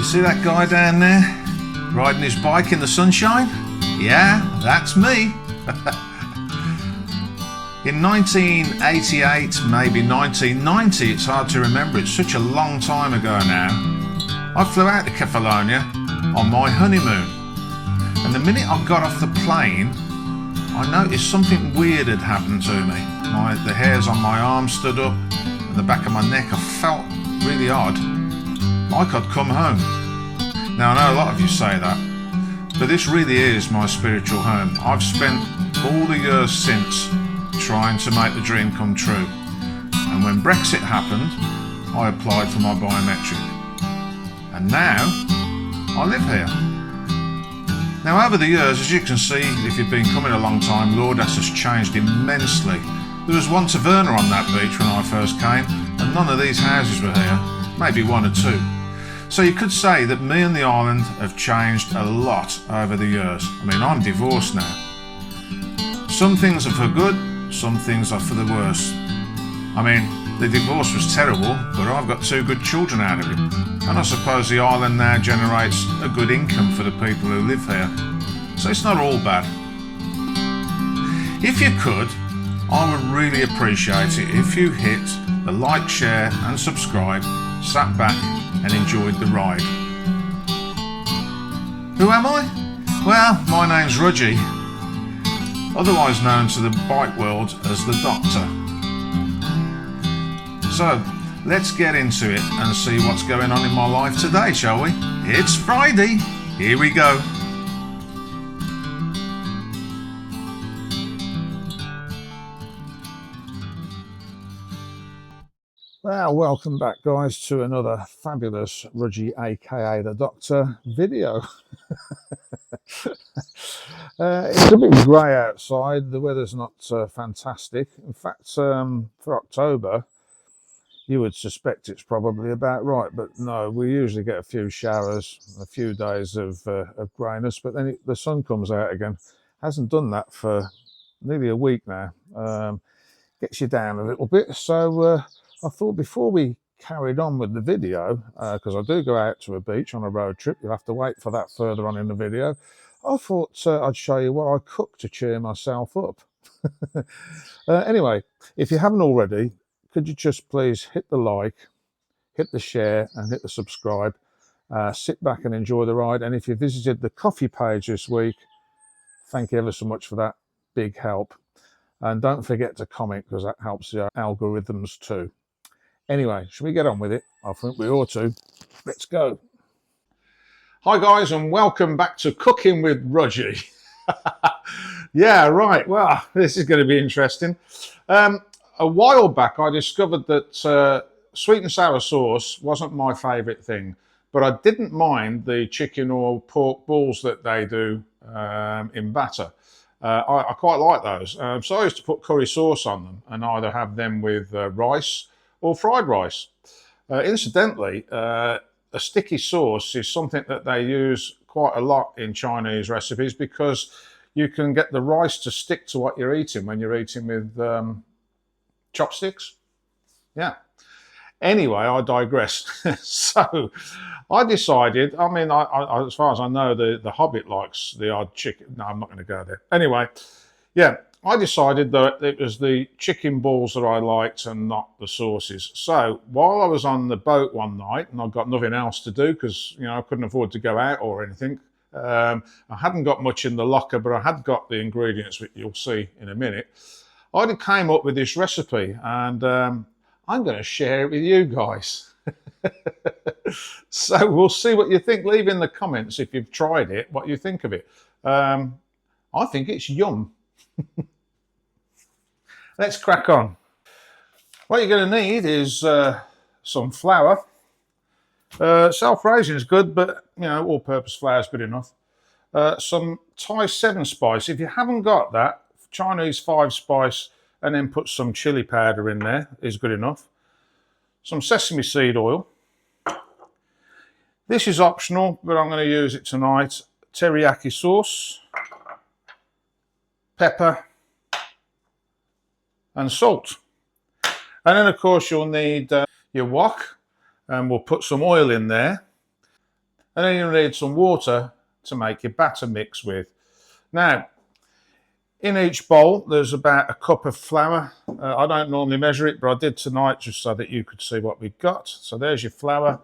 See that guy down there riding his bike in the sunshine? Yeah, that's me. In 1988, maybe 1990, it's hard to remember, it's such a long time ago now, I flew out to Catalonia on my honeymoon. And the minute I got off the plane, I noticed something weird had happened to me. The hairs on my arm stood up, and the back of my neck, I felt really odd, like I'd come home. Now I know a lot of you say that, but this really is my spiritual home. I've spent all the years since trying to make the dream come true. And when Brexit happened, I applied for my biometric. And now, I live here. Now over the years, as you can see, if you've been coming a long time, Lourdes has changed immensely. There was one taverna on that beach when I first came, and none of these houses were here, maybe one or two. So you could say that me and the island have changed a lot over the years. I mean, I'm divorced now. Some things are for good, some things are for the worse. I mean, the divorce was terrible, but I've got 2 good children out of it. And I suppose the island now generates a good income for the people who live here. So it's not all bad. If you could, I would really appreciate it if you hit the like, share and subscribe, sat back and enjoyed the ride. Who am I? Well, my name's Rudgy, otherwise known to the bike world as the Doctor. So, let's get into it and see what's going on in my life today, shall we? It's Friday, here we go. Well, welcome back guys to another fabulous Rudgy aka the Doctor video. It's a bit grey outside, the weather's not fantastic. In fact, for October you would suspect it's probably about right, but no, we usually get a few showers, a few days of greyness, but then the sun comes out again. Hasn't done that for nearly a week now. Gets you down a little bit, so I thought before we carried on with the video, because I do go out to a beach on a road trip, you'll have to wait for that further on in the video, I thought I'd show you what I cook to cheer myself up. Anyway, if you haven't already, could you just please hit the like, hit the share and hit the subscribe, sit back and enjoy the ride. And if you visited the coffee page this week, thank you ever so much for that, big help. And don't forget to comment, because that helps the algorithms too. Anyway, should we get on with it? I think we ought to. Let's go. Hi guys, and welcome back to Cooking with Rudgy. Yeah, right. Well, this is going to be interesting. A while back, I discovered that sweet and sour sauce wasn't my favourite thing, but I didn't mind the chicken or pork balls that they do in batter. I quite like those. So I used to put curry sauce on them and either have them with rice or fried rice. Incidentally, a sticky sauce is something that they use quite a lot in Chinese recipes, because you can get the rice to stick to what you're eating when you're eating with chopsticks. Yeah. Anyway, I digress. So I decided, I mean, I, as far as I know, the Hobbit likes the odd chicken. No, I'm not going to go there. Anyway, yeah, I decided that it was the chicken balls that I liked and not the sauces. So while I was on the boat one night and I've got nothing else to do, because, you know, I couldn't afford to go out or anything. I hadn't got much in the locker, but I had got the ingredients, which you'll see in a minute. I came up with this recipe, and I'm going to share it with you guys. So we'll see what you think. Leave in the comments if you've tried it, what you think of it. I think it's yum. Let's crack on. What you're going to need is some flour. Self-raising is good, but you know, all-purpose flour is good enough. Some Thai 7 spice. If you haven't got that, Chinese 5 spice, and then put some chili powder in there is good enough. Some sesame seed oil. This is optional, but I'm going to use it tonight. Teriyaki sauce, pepper, and salt. And then, of course, you'll need your wok, and we'll put some oil in there. And then you need some water to make your batter mix with. Now, in each bowl, there's about a cup of flour. I don't normally measure it, but I did tonight just so that you could see what we've got. So there's your flour.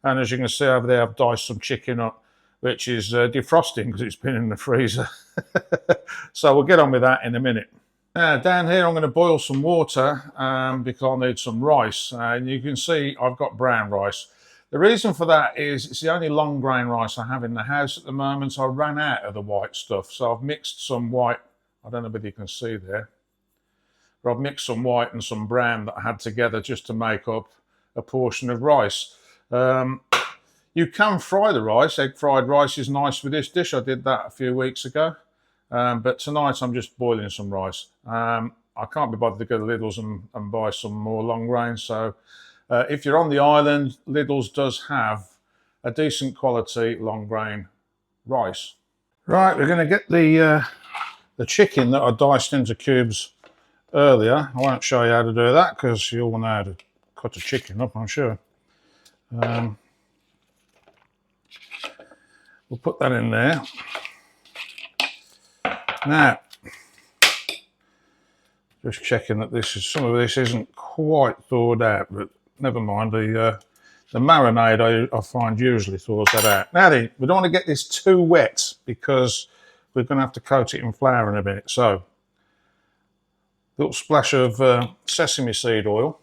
And as you can see over there, I've diced some chicken up, which is defrosting because it's been in the freezer. So we'll get on with that in a minute. Down here, I'm going to boil some water because I'll need some rice. And you can see I've got brown rice. The reason for that is it's the only long grain rice I have in the house at the moment. So I ran out of the white stuff. So I've mixed some white. I don't know whether you can see there. But I've mixed some white and some brown that I had together just to make up a portion of rice. You can fry the rice. Egg fried rice is nice with this dish. I did that a few weeks ago. But tonight I'm just boiling some rice. I can't be bothered to go to Lidl's and buy some more long grain. So if you're on the island, Lidl's does have a decent quality long grain rice. Right, we're going to get the chicken that I diced into cubes earlier. I won't show you how to do that because you all know how to cut a chicken up, I'm sure. We'll put that in there. Now, just checking that some of this isn't quite thawed out, but never mind. The marinade I find usually thaws that out. Now then, we don't want to get this too wet because we're going to have to coat it in flour in a minute. So, a little splash of sesame seed oil.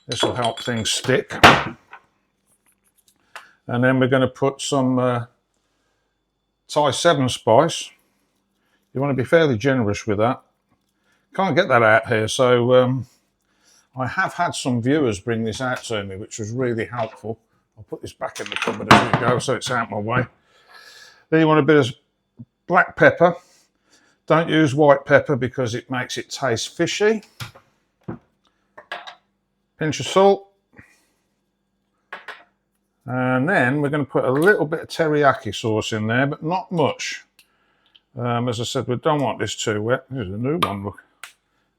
This will help things stick. And then we're going to put some Thai 7 spice. You want to be fairly generous with that. Can't get that out here, so I have had some viewers bring this out to me, which was really helpful. I'll put this back in the cupboard as we go, so it's out my way. Then you want a bit of black pepper. Don't use white pepper because it makes it taste fishy. Pinch of salt. And then we're going to put a little bit of teriyaki sauce in there, but not much. As I said, we don't want this too wet. Here's a new one, look.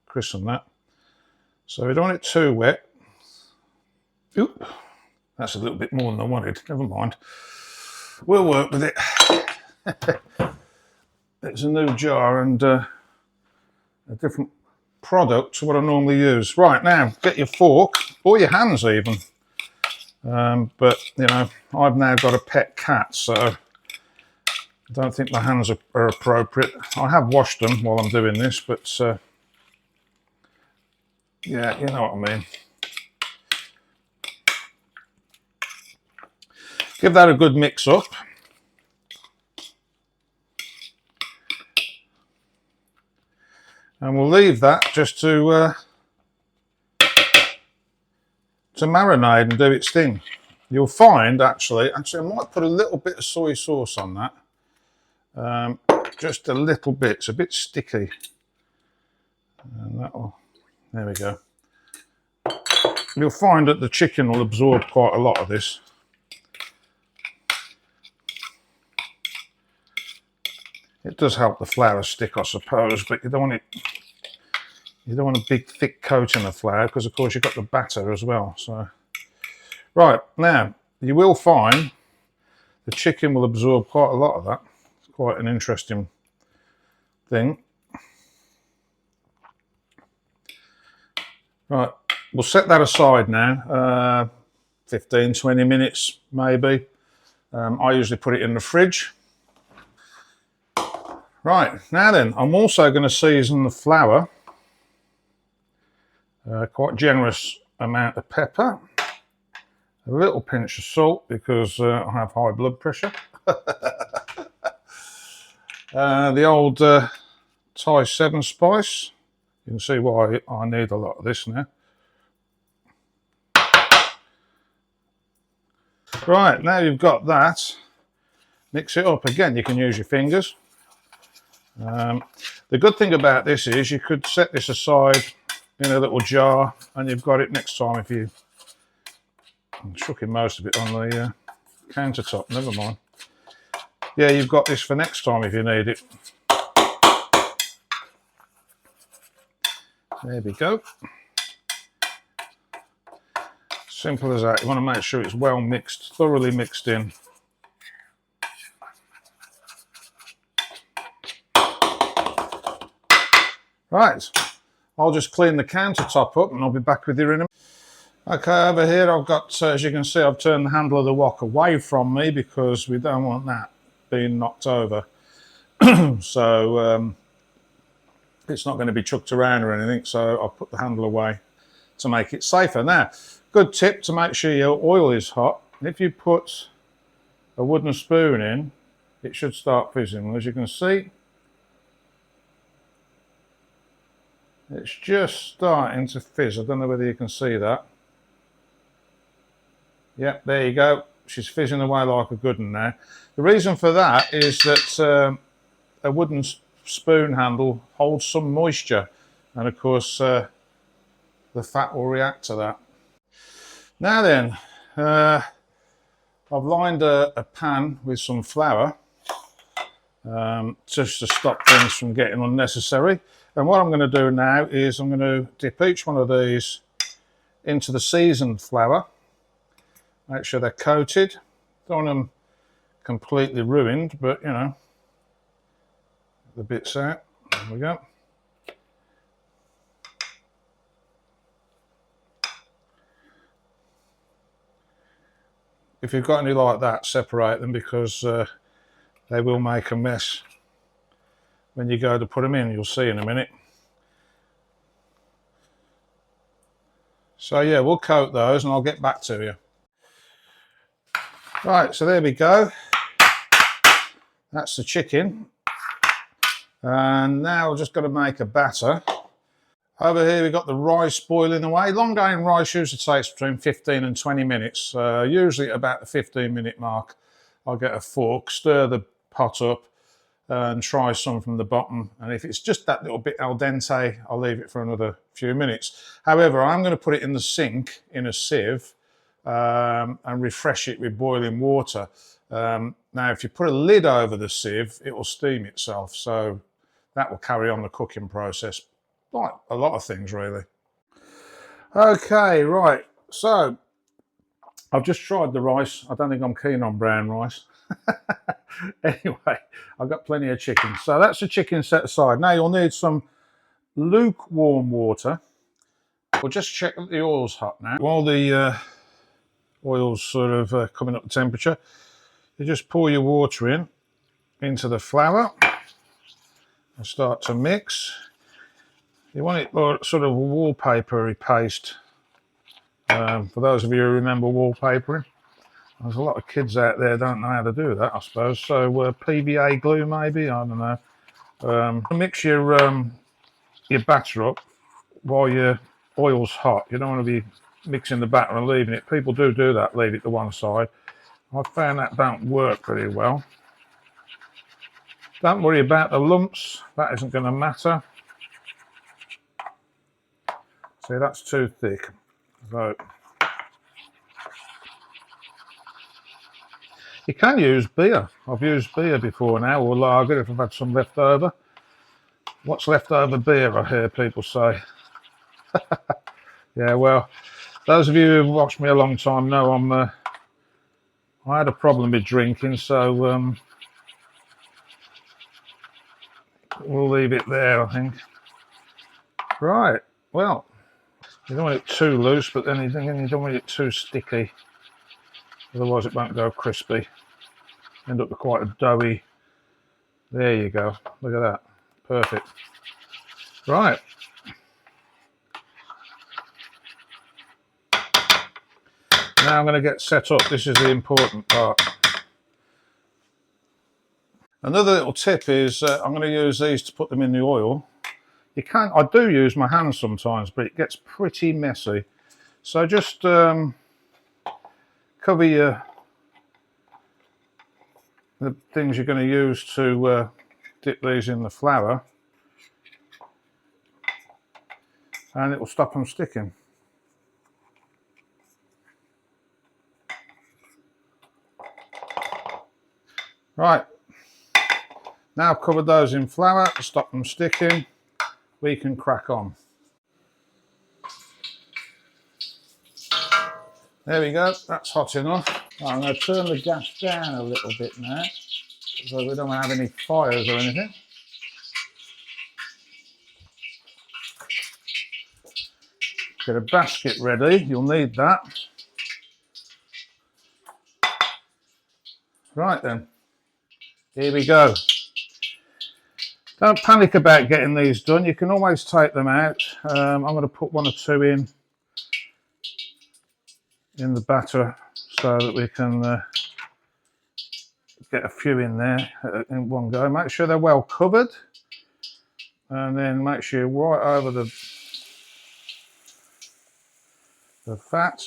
Christen that. So we don't want it too wet. Oop, that's a little bit more than I wanted. Never mind. We'll work with it. It's a new jar and a different product to what I normally use. Right, now, get your fork, or your hands even. But, you know, I've now got a pet cat, so I don't think my hands are appropriate. I have washed them while I'm doing this, but yeah, you know what I mean. Give that a good mix up. And we'll leave that just to marinate and do its thing. You'll find, actually, I might put a little bit of soy sauce on that. Just a little bit. It's a bit sticky. And that'll, there we go. You'll find that the chicken will absorb quite a lot of this. It does help the flour stick, I suppose, but you don't want it. You don't want a big thick coating of flour because, of course, you've got the batter as well. So, right now you will find the chicken will absorb quite a lot of that. It's quite an interesting thing. Right, we'll set that aside now. 15-20 minutes maybe. I usually put it in the fridge. Right, now then, I'm also going to season the flour. Quite generous amount of pepper. A little pinch of salt because I have high blood pressure. The old Thai 7 spice. You can see why I need a lot of this now. Right, now you've got that. Mix it up. Again, you can use your fingers. The good thing about this is you could set this aside in a little jar and you've got it next time if you... I'm chucking most of it on the countertop, never mind. Yeah, you've got this for next time if you need it. There we go. Simple as that. You want to make sure it's well mixed, thoroughly mixed in. Right, I'll just clean the countertop up and I'll be back with you in a minute. Okay, over here I've got, as you can see, I've turned the handle of the wok away from me because we don't want that being knocked over. So it's not going to be chucked around or anything, so I'll put the handle away to make it safer. Now, good tip to make sure your oil is hot. If you put a wooden spoon in, it should start fizzing. As you can see, it's just starting to fizz. I don't know whether you can see that. Yep, there you go. She's fizzing away like a good one now. The reason for that is that a wooden spoon handle holds some moisture, and of course the fat will react to that. Now then, I've lined a pan with some flour just to stop things from getting unnecessary. And what I'm going to do now is I'm going to dip each one of these into the seasoned flour. Make sure they're coated. Don't want them completely ruined, but you know, the bits out. There we go. If you've got any like that, separate them because they will make a mess when you go to put them in. You'll see in a minute. So yeah, we'll coat those and I'll get back to you. Right, so there we go. That's the chicken. And now we're just going to make a batter. Over here we've got the rice boiling away. Long going rice usually takes between 15 and 20 minutes. Usually at about the 15-minute mark, I'll get a fork, stir the pot up and try some from the bottom. And if it's just that little bit al dente, I'll leave it for another few minutes. However, I'm going to put it in the sink in a sieve and refresh it with boiling water. Now, if you put a lid over the sieve, it will steam itself. So that will carry on the cooking process, like a lot of things really. Okay, right, so I've just tried the rice. I don't think I'm keen on brown rice. Anyway, I've got plenty of chicken. So that's the chicken set aside. Now you'll need some lukewarm water. We'll just check that the oil's hot now. While the oil's sort of coming up to temperature, you just pour your water into the flour and start to mix. You want it like sort of a wallpapery paste. For those of you who remember wallpapering, there's a lot of kids out there don't know how to do that, I suppose. So PVA glue maybe, I don't know. Mix your batter up while your oil's hot. You don't want to be mixing the batter and leaving it. People do that, leave it to one side. I found that don't work very well. Don't worry about the lumps, that isn't going to matter. See, that's too thick. So you can use beer. I've used beer before now, or lager if I've had some left over. What's left over beer, I hear people say. Yeah, well, those of you who've watched me a long time know I had a problem with drinking, so we'll leave it there, I think. Right, well, you don't want it too loose, but then you don't want it too sticky. Otherwise it won't go crispy. End up with quite a doughy. There you go. Look at that. Perfect. Right. Now I'm going to get set up. This is the important part. Another little tip is I'm going to use these to put them in the oil. I do use my hands sometimes, but it gets pretty messy. So just cover the things you're going to use to dip these in the flour, and it will stop them sticking. Right, now I've covered those in flour to stop them sticking, we can crack on. There we go, that's hot enough. Right, I'm going to turn the gas down a little bit now, so we don't have any fires or anything. Get a basket ready, you'll need that. Right then, here we go. Don't panic about getting these done, you can always take them out. I'm going to put 1 or 2 in the batter so that we can get a few in there in one go. Make sure they're well covered, and then make sure you're right over the fat.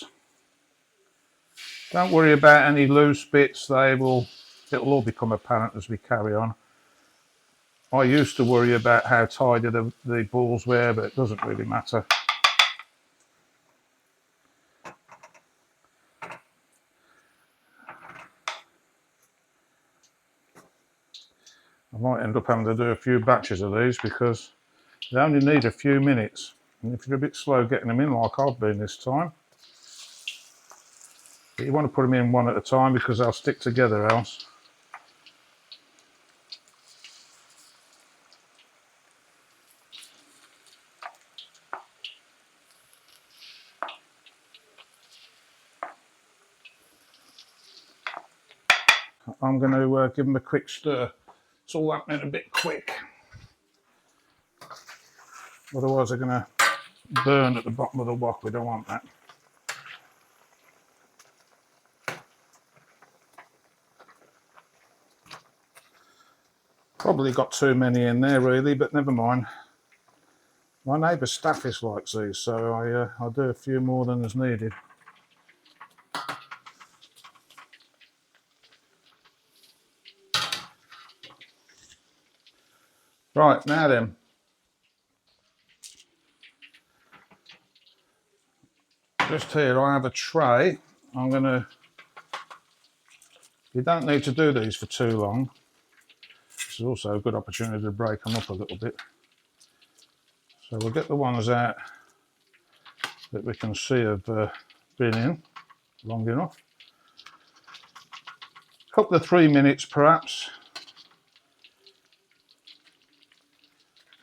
Don't worry about any loose bits, it'll all become apparent as we carry on. I used to worry about how tidy the balls were, but it doesn't really matter. I might end up having to do a few batches of these because they only need a few minutes. And if you're a bit slow getting them in like I've been this time, but you want to put them in one at a time because they'll stick together else. I'm going to give them a quick stir. It's all happening a bit quick. Otherwise they're going to burn at the bottom of the wok. We don't want that. Probably got too many in there really, but never mind. My neighbour Staffis likes these, so I'll do a few more than is needed. Right, now then. Just here I have a tray. You don't need to do these for too long. This is also a good opportunity to break them up a little bit. So we'll get the ones out that we can see have been in long enough. A couple of 3 minutes perhaps.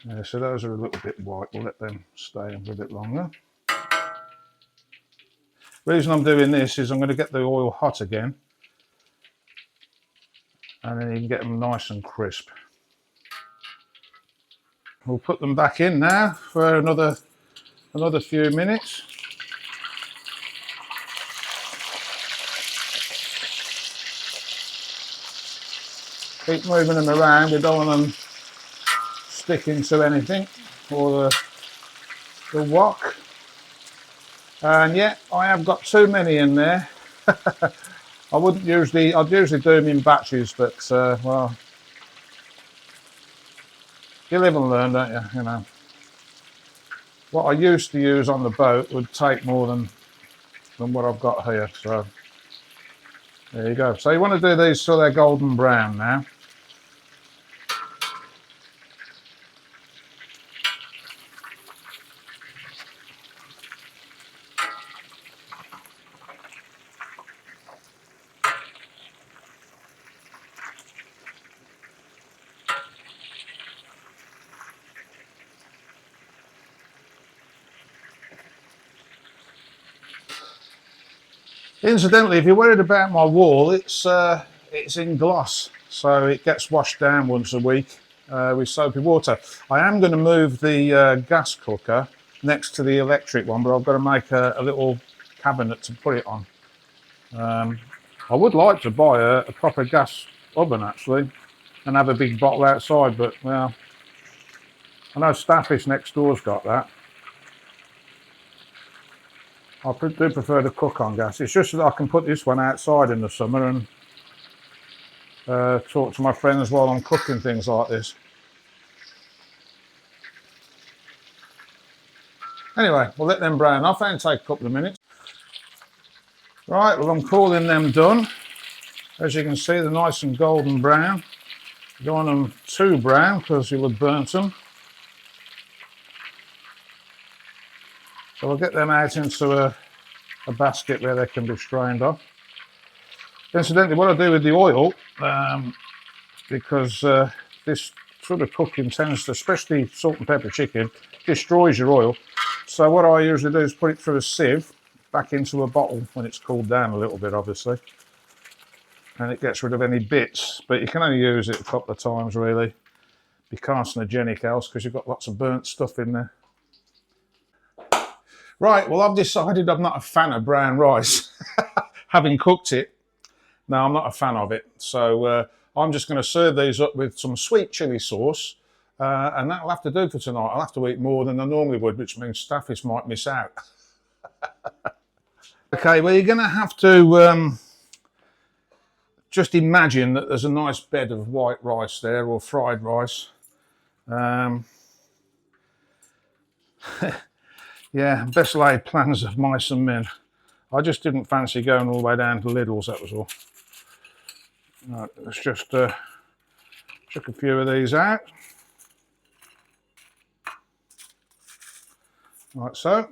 Yeah, so those are a little bit white, we'll let them stay in for a bit longer. The reason I'm doing this is I'm going to get the oil hot again, and then you can get them nice and crisp. We'll put them back in now for another few minutes. Keep moving them around, we don't want them sticking to anything or the wok. And yeah, I have got too many in there. I'd usually do them in batches, but well, you live and learn, don't you? You know. What I used to use on the boat would take more than what I've got here. So there you go. So you want to do these so they're golden brown now. Incidentally, if you're worried about my wall, it's in gloss, so it gets washed down once a week with soapy water. I am going to move the gas cooker next to the electric one, but I've got to make a little cabinet to put it on. I would like to buy a proper gas oven actually and have a big bottle outside, but well, I know Staffish next door's got that. I do prefer to cook on gas. It's just that I can put this one outside in the summer and talk to my friends while I'm cooking things like this. Anyway, we'll let them brown off and take a couple of minutes. Right, well, I'm calling them done. As you can see, they're nice and golden brown. You don't want them too brown because you'll have burnt them. So we'll get them out into a a basket where they can be strained off. Incidentally, what I do with the oil, because this sort of cooking tends to, especially salt and pepper chicken, destroys your oil. So what I usually do is put it through a sieve back into a bottle when it's cooled down a little bit, obviously. And it gets rid of any bits, but you can only use it a couple of times, really. Be carcinogenic else, because you've got lots of burnt stuff in there. Right, well, I've decided I'm not a fan of brown rice. Having cooked it, no, I'm not a fan of it. So I'm just going to serve these up with some sweet chilli sauce, and that'll have to do for tonight. I'll have to eat more than I normally would, which means staffies might miss out. Okay, well, you're going to have to just imagine that there's a nice bed of white rice there, or fried rice. Yeah, best laid plans of mice and men. I just didn't fancy going all the way down to Lidl's, that was all. Right, let's just chuck a few of these out. Like so.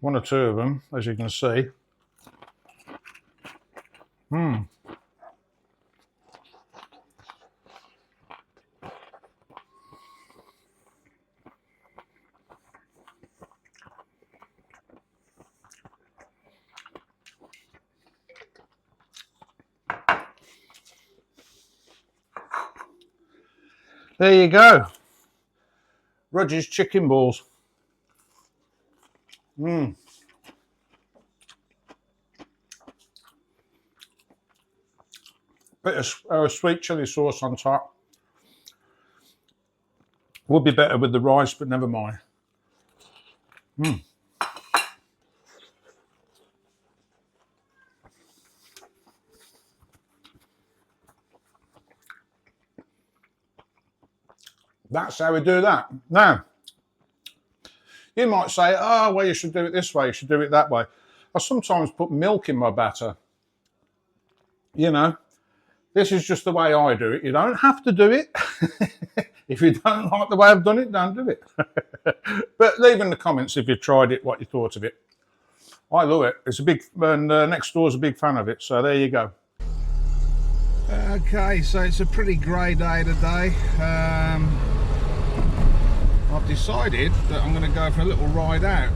One or two of them, as you can see. There you go. Rudge's chicken balls. Bit of sweet chili sauce on top. Would be better with the rice, but never mind. That's how we do that. Now, you might say, oh, well, you should do it this way, you should do it that way. I sometimes put milk in my batter. You know, this is just the way I do it. You don't have to do it. If you don't like the way I've done it, don't do it. But leave in the comments if you tried it, what you thought of it. I love it. It's a big, and next door's a big fan of it. So there you go. Okay, so it's a pretty grey day today. I've decided that I'm going to go for a little ride out.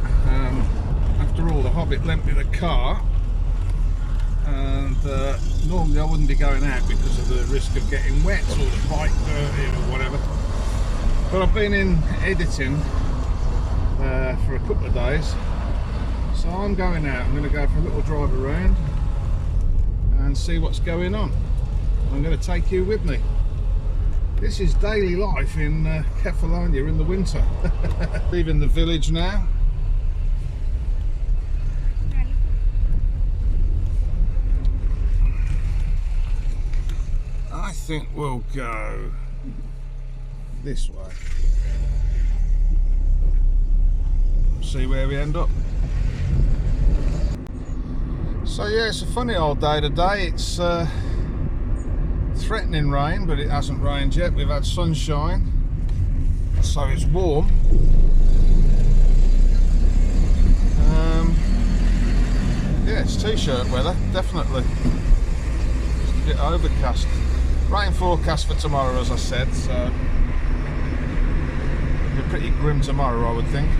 After all, the Hobbit lent me the car, and normally I wouldn't be going out because of the risk of getting wet or the bike dirty or whatever. But I've been in editing for a couple of days, so I'm going out. I'm going to go for a little drive around and see what's going on. I'm going to take you with me. This is daily life in Kefalonia in the winter. Leaving the village now. I think we'll go this way. See where we end up. So yeah, it's a funny old day today. It's threatening rain, but it hasn't rained yet. We've had sunshine, so it's warm. Yeah, it's t-shirt weather, definitely. Just a bit overcast. Rain forecast for tomorrow, as I said, so it'll be pretty grim tomorrow, I would think.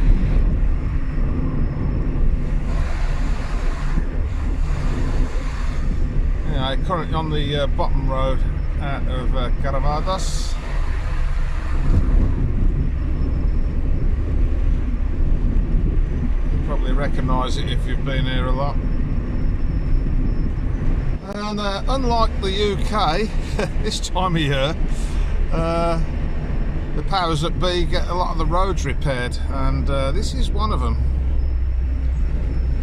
Yeah, currently on the bottom road out of Caravadas. You'll probably recognise it if you've been here a lot. And unlike the UK, this time of year, the powers that be get a lot of the roads repaired, and this is one of them.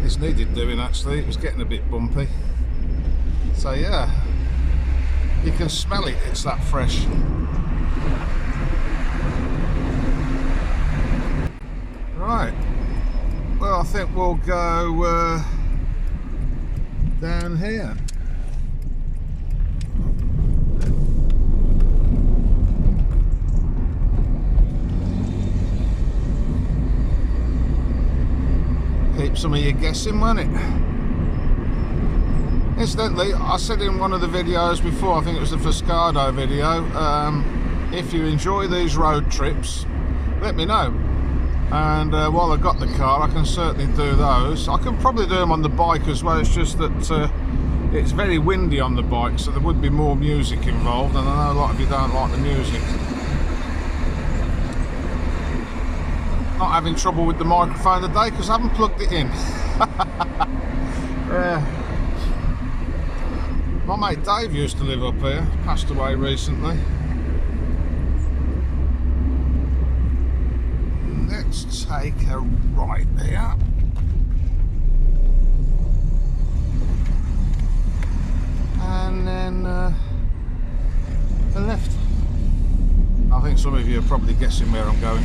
This needed doing, actually. It was getting a bit bumpy. So yeah, you can smell it, it's that fresh. Right, well, I think we'll go down here. keep some of you guessing, won't it? Incidentally, I said in one of the videos before, I think it was the Pesada video, if you enjoy these road trips, let me know. And while I've got the car, I can certainly do those. I can probably do them on the bike as well. It's just that it's very windy on the bike, so there would be more music involved, and I know a lot of you don't like the music. Not having trouble with the microphone today because I haven't plugged it in. My mate Dave used to live up here, passed away recently. Let's take a right there. And then a left. I think some of you are probably guessing where I'm going.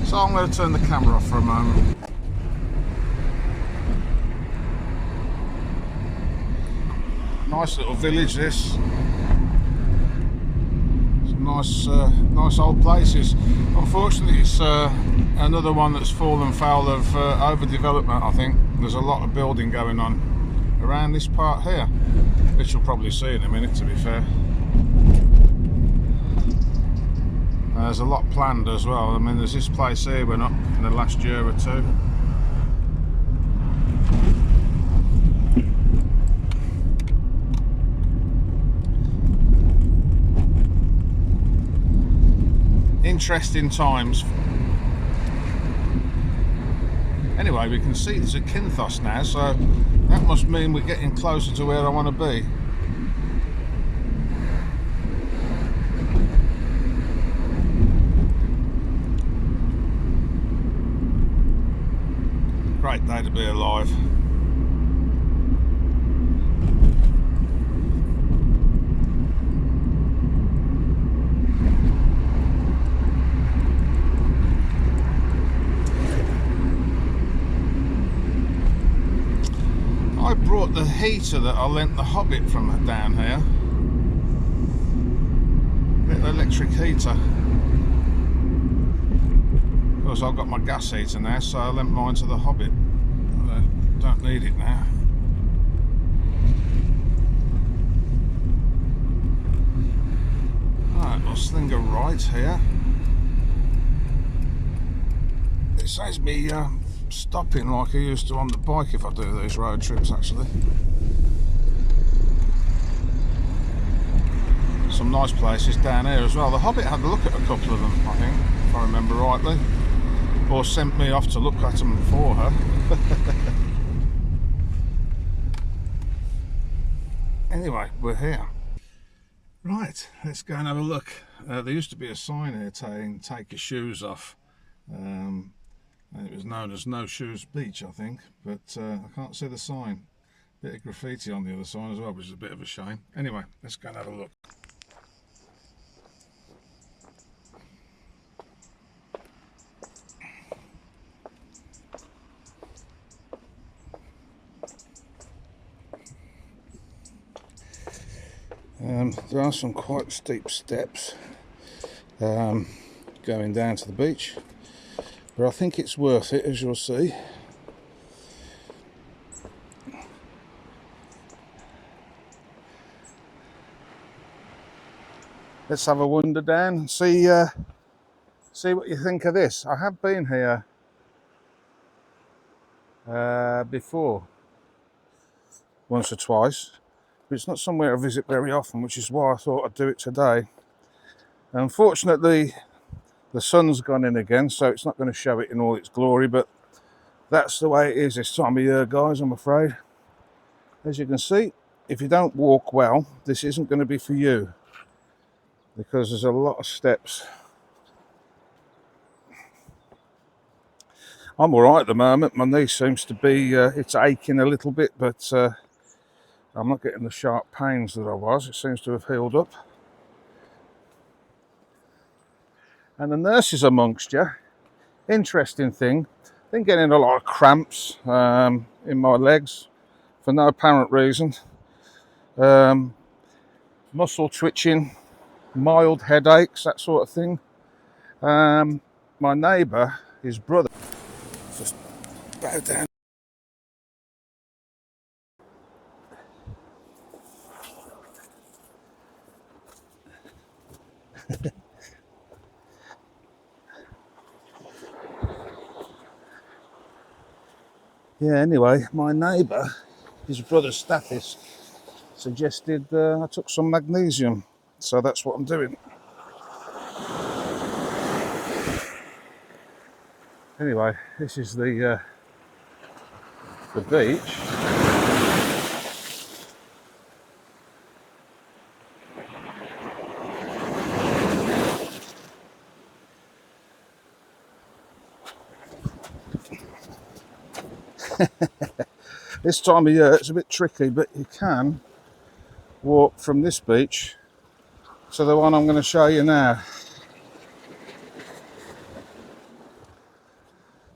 So I'm going to turn the camera off for a moment. Nice little village this. Some nice old places. Unfortunately, it's another one that's fallen foul of overdevelopment. I think there's a lot of building going on around this part here, which you'll probably see in a minute, to be fair. There's a lot planned as well. I mean, there's this place here went up in the last year or two. Interesting times. Anyway, we can see there's a Kinthos now, so that must mean we're getting closer to where I want to be. Great day to be alive. I brought the heater that I lent the Hobbit from down here. Little electric heater. Of course, I've got my gas heater now, so I lent mine to the Hobbit. I don't need it now. Right, I'll sling a right here. It saves me stopping like I used to on the bike if I do these road trips, actually. Some nice places down here as well. The Hobbit had a look at a couple of them, I think, if I remember rightly. Or sent me off to look at them for her. Anyway, we're here. Right, let's go and have a look. There used to be a sign here saying take your shoes off. And it was known as No Shoes Beach, I think, but I can't see the sign. Bit of graffiti on the other sign as well, which is a bit of a shame. Anyway, let's go and have a look. There are some quite steep steps going down to the beach, but I think it's worth it, as you'll see. Let's have a wander down and see what you think of this. I have been here before, once or twice, but it's not somewhere I visit very often, which is why I thought I'd do it today. Unfortunately, the sun's gone in again, so it's not going to show it in all its glory, but that's the way it is this time of year, guys, I'm afraid. As you can see, if you don't walk well, this isn't going to be for you, because there's a lot of steps. I'm all right at the moment. My knee seems to be, it's aching a little bit, but I'm not getting the sharp pains that I was. It seems to have healed up. And the nurses amongst you, interesting thing, been getting a lot of cramps in my legs for no apparent reason. Muscle twitching, mild headaches, that sort of thing. My neighbour, his brother, just bow down. Yeah, anyway, my neighbour, his brother Stathis, suggested I took some magnesium, so that's what I'm doing. Anyway, this is the beach. This time of year it's a bit tricky, but you can walk from this beach to the one I'm going to show you now.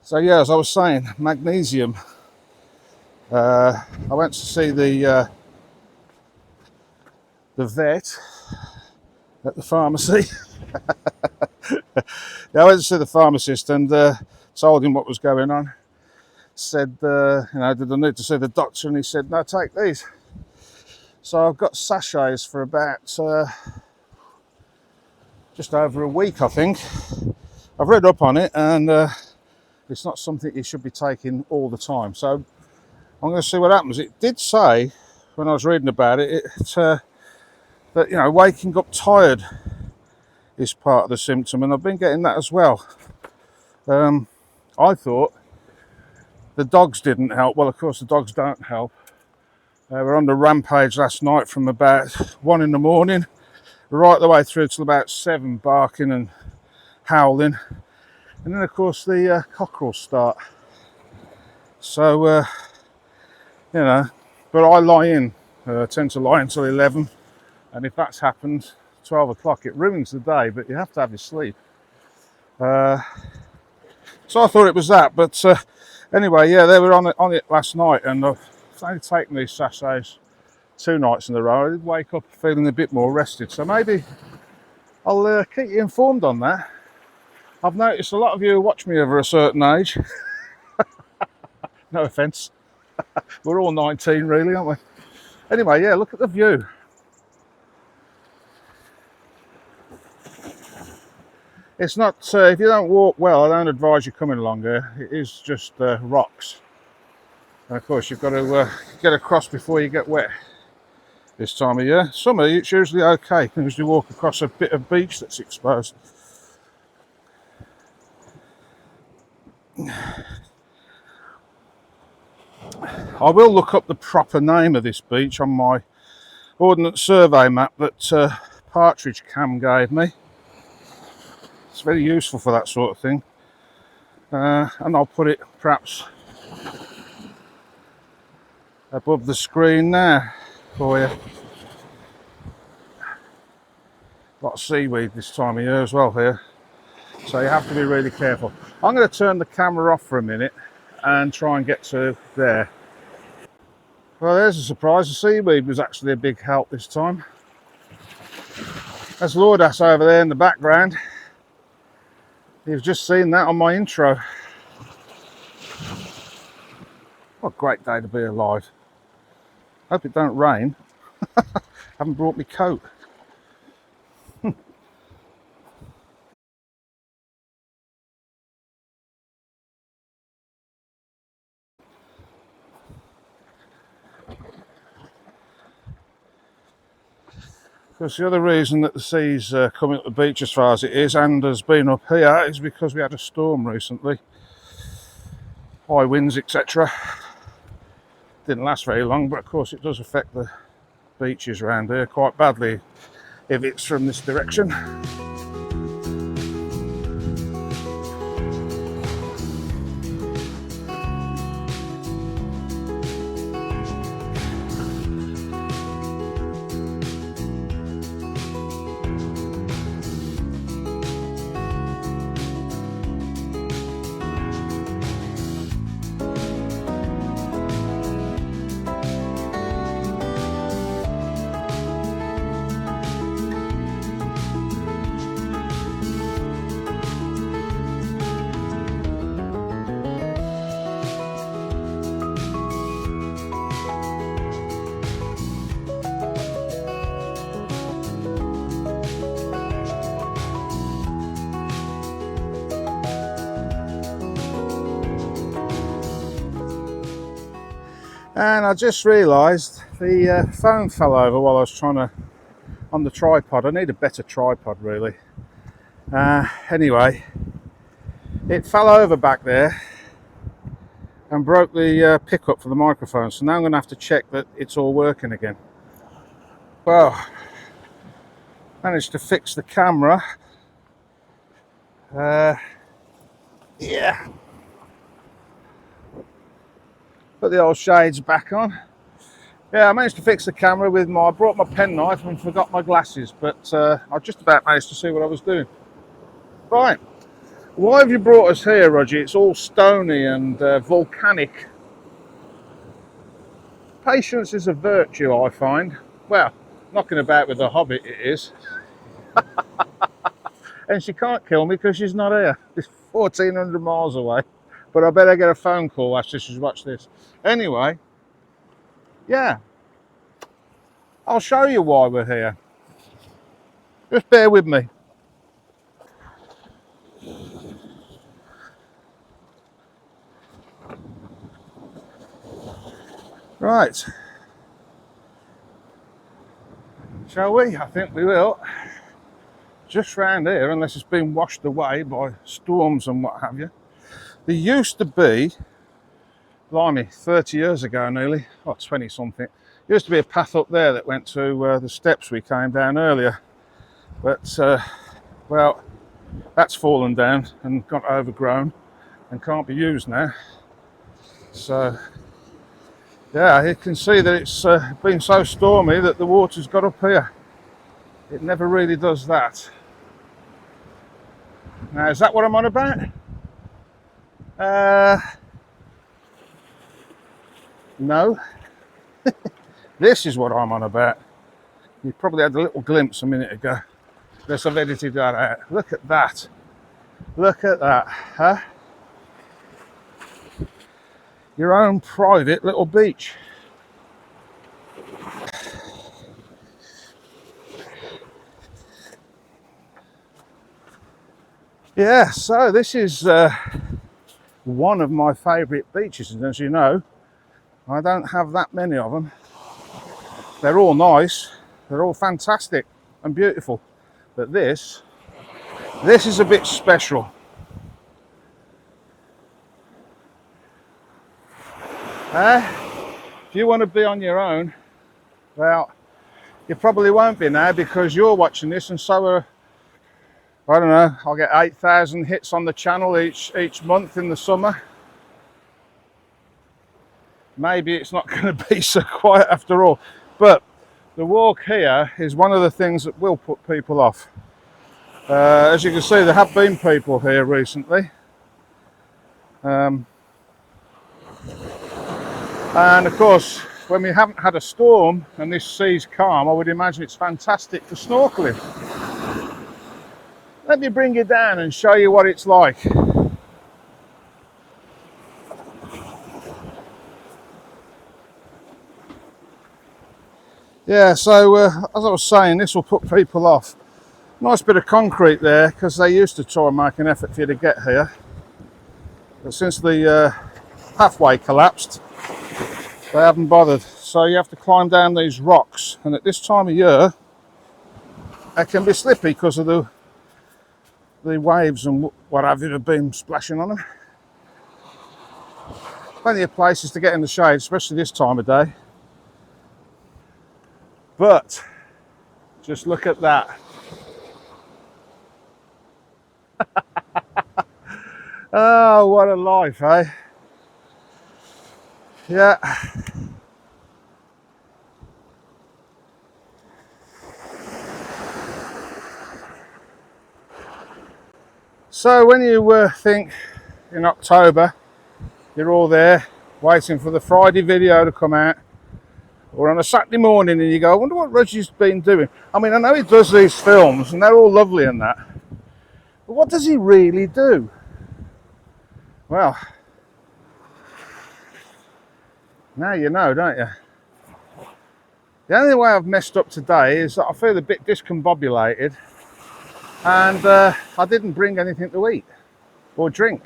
So yeah, as I was saying, magnesium. I went to see the vet at the pharmacy. Yeah, I went to see the pharmacist and told him what was going on. Said, you know, did I need to see the doctor? And he said, no, take these. So I've got sachets for about just over a week, I think. I've read up on it, and it's not something you should be taking all the time. So I'm going to see what happens. It did say, when I was reading about it, that, you know, waking up tired is part of the symptom, and I've been getting that as well. I thought the dogs didn't help. Well, of course, the dogs don't help. We're on the rampage last night from about 1 in the morning right the way through till about 7, barking and howling. And then, of course, the cockerels start. So, you know, but I lie in, tend to lie until 11. And if that's happened, 12 o'clock, it ruins the day, but you have to have your sleep. So I thought it was that, but anyway, yeah, they were on it last night, and I've only taken these sachets 2 nights in a row. I did wake up feeling a bit more rested, so maybe I'll keep you informed on that. I've noticed a lot of you who watch me over a certain age. No offence. We're all 19 really, aren't we? Anyway, yeah, look at the view. It's not, if you don't walk well, I don't advise you coming along here. It is just rocks. And of course, you've got to get across before you get wet this time of year. Summer, it's usually okay. You can usually walk across a bit of beach that's exposed. I will look up the proper name of this beach on my Ordnance Survey map that Partridge Cam gave me. It's very useful for that sort of thing. And I'll put it perhaps above the screen now for you. A lot of seaweed this time of year as well here, so you have to be really careful. I'm going to turn the camera off for a minute and try and get to there. Well, there's a surprise. The seaweed was actually a big help this time. There's Lordas over there in the background. You've just seen that on my intro. What a great day to be alive. Hope it don't rain. Haven't brought me coat. Because the other reason that the sea's coming up the beach as far as it is and has been up here is because we had a storm recently. High winds, etc. Didn't last very long, but of course it does affect the beaches around here quite badly if it's from this direction. And I just realised the phone fell over while I was trying to, on the tripod. I need a better tripod really. Anyway, it fell over back there and broke the pickup for the microphone. So now I'm going to have to check that it's all working again. Well, managed to fix the camera. Yeah. Put the old shades back on. Yeah, I managed to fix the camera with I brought my penknife and forgot my glasses, but I just about managed to see what I was doing. Right, why have you brought us here, Roger? It's all stony and volcanic. Patience is a virtue, I find. Well, knocking about with the Hobbit it is. And she can't kill me because she's not here. She's 1,400 miles away. But I better get a phone call after she's watched this. Anyway, yeah, I'll show you why we're here. Just bear with me. Right. Shall we? I think we will. Just round here, unless it's been washed away by storms and what have you. There used to be, blimey, 30 years ago nearly, or 20 something, used to be a path up there that went to the steps we came down earlier. But, well, that's fallen down and got overgrown and can't be used now. So, yeah, you can see that it's been so stormy that the water's got up here. It never really does that. Now, is that what I'm on about? No. This is what I'm on about. You probably had a little glimpse a minute ago. Unless I've edited that out. Look at that. Look at that, huh? Your own private little beach. Yeah, so this is one of my favourite beaches, and as you know, I don't have that many of them. They're all nice, they're all fantastic and beautiful, but this is a bit special. If you want to be on your own, well, you probably won't be now because you're watching this, and so are, I don't know, I'll get 8,000 hits on the channel each month in the summer. Maybe it's not going to be so quiet after all, but the walk here is one of the things that will put people off. As you can see, there have been people here recently. And of course, when we haven't had a storm and this sea's calm, I would imagine it's fantastic for snorkeling. Let me bring you down and show you what it's like. Yeah, so as I was saying, this will put people off. Nice bit of concrete there, because they used to try and make an effort for you to get here. But since the pathway collapsed, they haven't bothered. So you have to climb down these rocks, and at this time of year, they can be slippy because of the waves and what have you have been splashing on them. Plenty of places to get in the shade, especially this time of day. But just look at that. Oh, what a life, eh? Yeah. So when you think in October, you're all there waiting for the Friday video to come out, or on a Saturday morning, and you go, I wonder what Reggie's been doing. I mean, I know he does these films and they're all lovely and that, but what does he really do? Well, now you know, don't you? The only way I've messed up today is that I feel a bit discombobulated, and I didn't bring anything to eat or drink,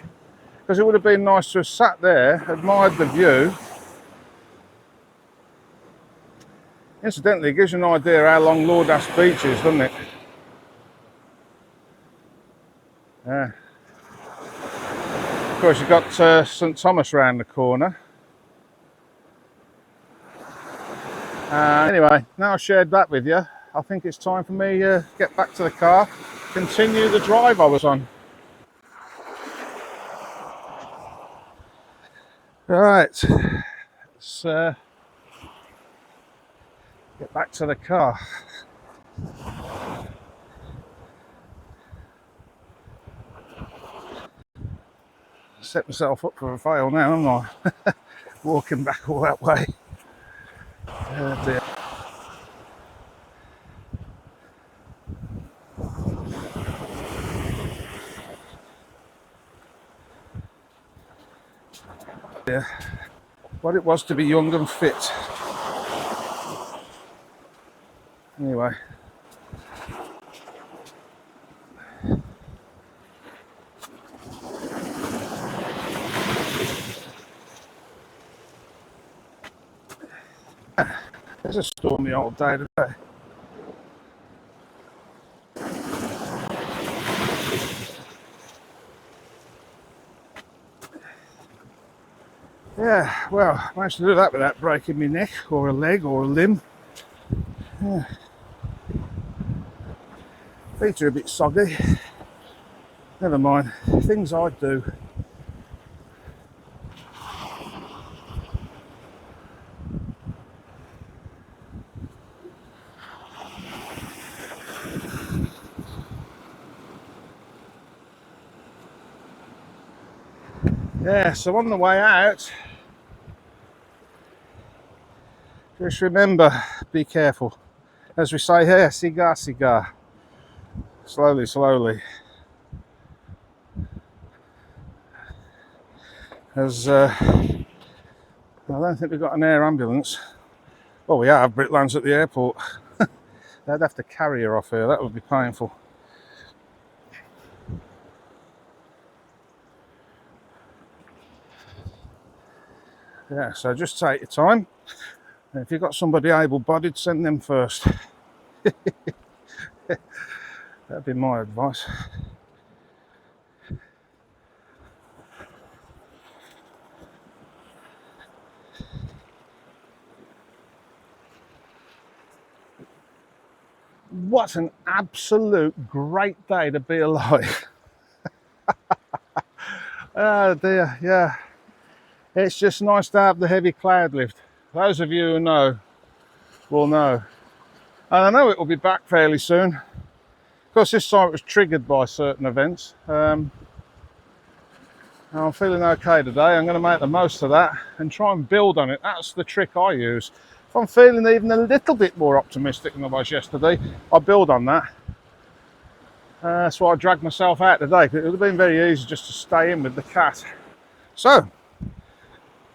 because it would have been nice to have sat there, admired the view, Incidentally, it gives you an idea how long Lordas Beach is, doesn't it? Yeah. Of course, you've got St Thomas round the corner. Anyway, now I've shared that with you, I think it's time for me to get back to the car, continue the drive I was on. Right, let's get back to the car. Set myself up for a fail now, haven't I? Walking back all that way. Oh dear. Yeah. What it was to be young and fit. Anyway. It's a stormy old day today. Yeah, well, I managed to do that without breaking my neck or a leg or a limb. Yeah. Feet are a bit soggy. Never mind, things I do. Yeah, so on the way out, just remember, be careful. As we say here, cigar, cigar. Slowly, slowly. As I don't think we've got an air ambulance. Well, we have, but it lands at the airport. They'd have to carry her off here, that would be painful. Yeah, so just take your time. And if you've got somebody able-bodied, send them first. That'd be my advice. What an absolute great day to be alive. Oh dear, yeah. It's just nice to have the heavy cloud lift. Those of you who know will know. And I know it will be back fairly soon. Of course, this time it was triggered by certain events. I'm feeling okay today. I'm going to make the most of that and try and build on it. That's the trick I use. If I'm feeling even a little bit more optimistic than I was yesterday, I build on that. That's why I dragged myself out today. It would have been very easy just to stay in with the cat. So,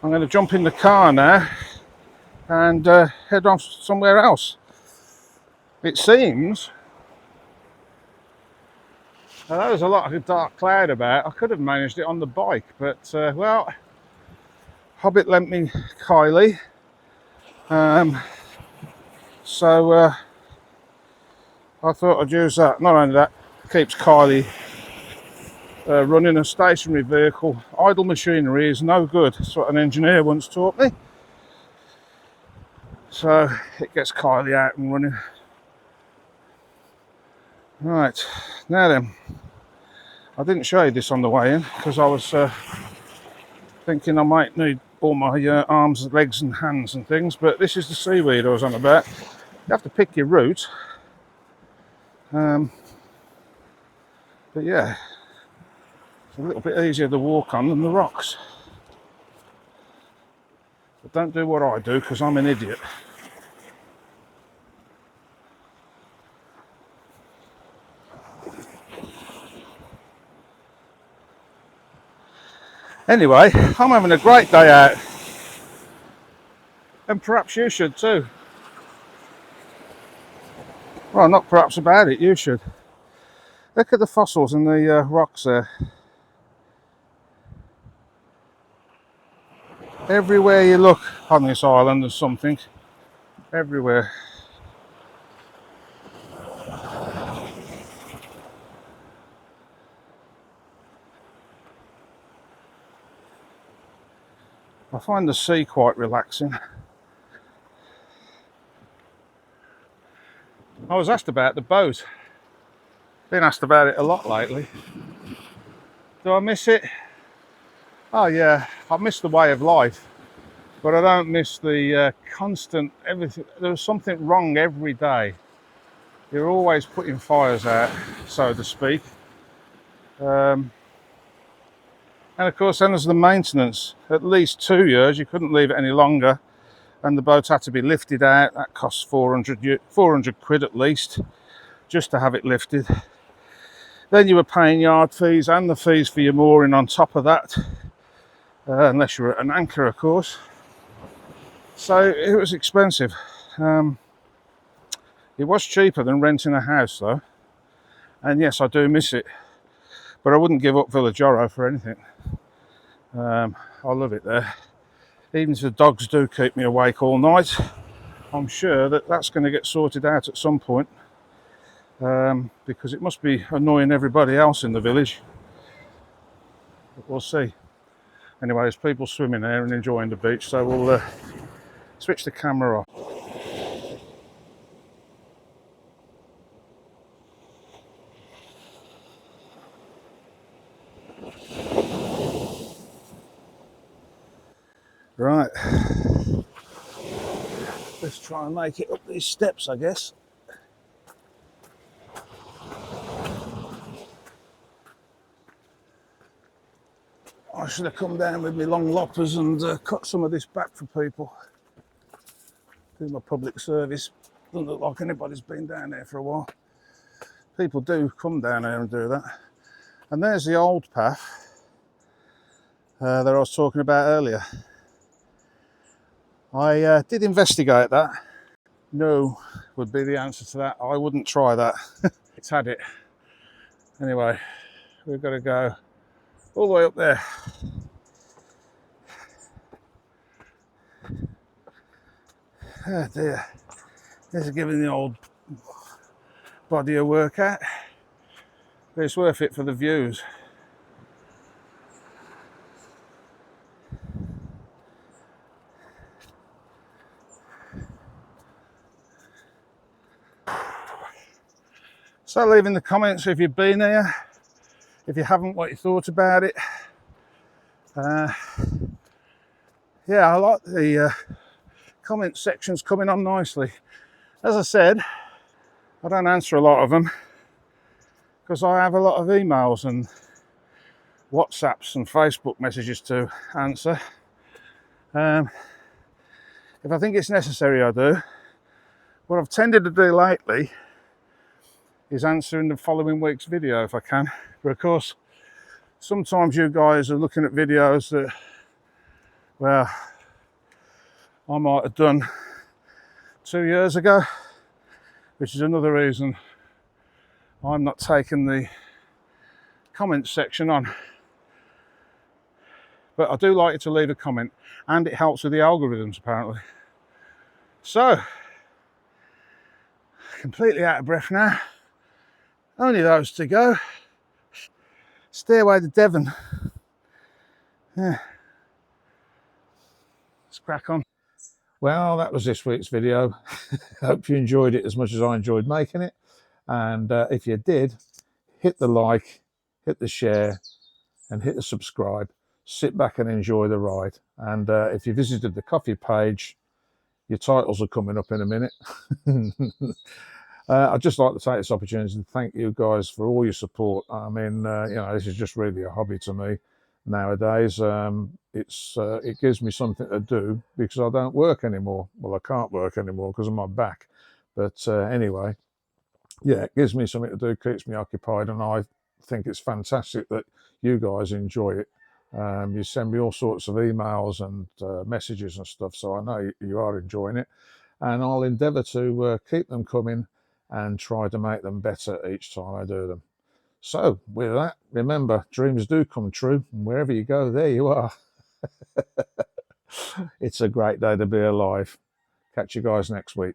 I'm going to jump in the car now and head off somewhere else. It seems, although there's a lot of dark cloud about, I could have managed it on the bike, but well, Hobbit lent me Kylie, so I thought I'd use that. Not only that, it keeps Kylie running a stationary vehicle. Idle machinery is no good. That's what an engineer once taught me. So it gets Kylie out and running. Right, now then, I didn't show you this on the way in because I was thinking I might need all my arms, legs and hands and things, but this is the seaweed I was on about. You have to pick your route. But yeah, it's a little bit easier to walk on than the rocks. But don't do what I do because I'm an idiot. Anyway, I'm having a great day out. And perhaps you should too. Well, not perhaps about it, you should. Look at the fossils and the rocks there. Everywhere you look on this island there's something. everywhere. I find the sea quite relaxing. I was asked about the boat. Been asked about it a lot lately. Do I miss it? Oh yeah, I miss the way of life, but I don't miss the constant everything. There's something wrong every day. You're always putting fires out, so to speak. And of course, then there's the maintenance. At least 2 years, you couldn't leave it any longer, and the boat had to be lifted out. That costs 400 quid at least, just to have it lifted. Then you were paying yard fees and the fees for your mooring on top of that, unless you were at an anchor, of course. So it was expensive. It was cheaper than renting a house though, and yes, I do miss it, but I wouldn't give up Villagoro for anything. I love it there. Even if the dogs do keep me awake all night, I'm sure that that's going to get sorted out at some point, because it must be annoying everybody else in the village. But we'll see. Anyway, there's people swimming there and enjoying the beach, so we'll switch the camera off. Right, let's try and make it up these steps, I guess. I should have come down with my long loppers and cut some of this back for people. Do my public service. Doesn't look like anybody's been down there for a while. People do come down there and do that. And there's the old path that I was talking about earlier. I did investigate that. No would be the answer to that. I wouldn't try that. It's had it. Anyway, we've got to go all the way up there. Oh dear. This is giving the old body a workout. But it's worth it for the views. So leave in the comments if you've been here, if you haven't, what you thought about it. Yeah, I like the comment sections coming on nicely. As I said, I don't answer a lot of them because I have a lot of emails and WhatsApps and Facebook messages to answer. If I think it's necessary, I do. What I've tended to do lately is answering the following week's video if I can. But of course, sometimes you guys are looking at videos that, well, I might have done 2 years ago, which is another reason I'm not taking the comments section on. But I do like you to leave a comment, and it helps with the algorithms apparently. So, completely out of breath now. Only those to go. Stairway to Devon. Yeah. Let's crack on. Well, that was this week's video. Hope you enjoyed it as much as I enjoyed making it. And if you did, hit the like, hit the share, and hit the subscribe. Sit back and enjoy the ride. And if you visited the coffee page, your titles are coming up in a minute. I'd just like to take this opportunity to thank you guys for all your support. I mean, you know, this is just really a hobby to me nowadays. It gives me something to do because I don't work anymore. Well, I can't work anymore because of my back. But anyway, yeah, it gives me something to do, keeps me occupied, and I think it's fantastic that you guys enjoy it. You send me all sorts of emails and messages and stuff, so I know you are enjoying it, and I'll endeavour to keep them coming and try to make them better each time I do them. So with that, remember, dreams do come true, and wherever you go, there you are. It's a great day to be alive. Catch you guys next week.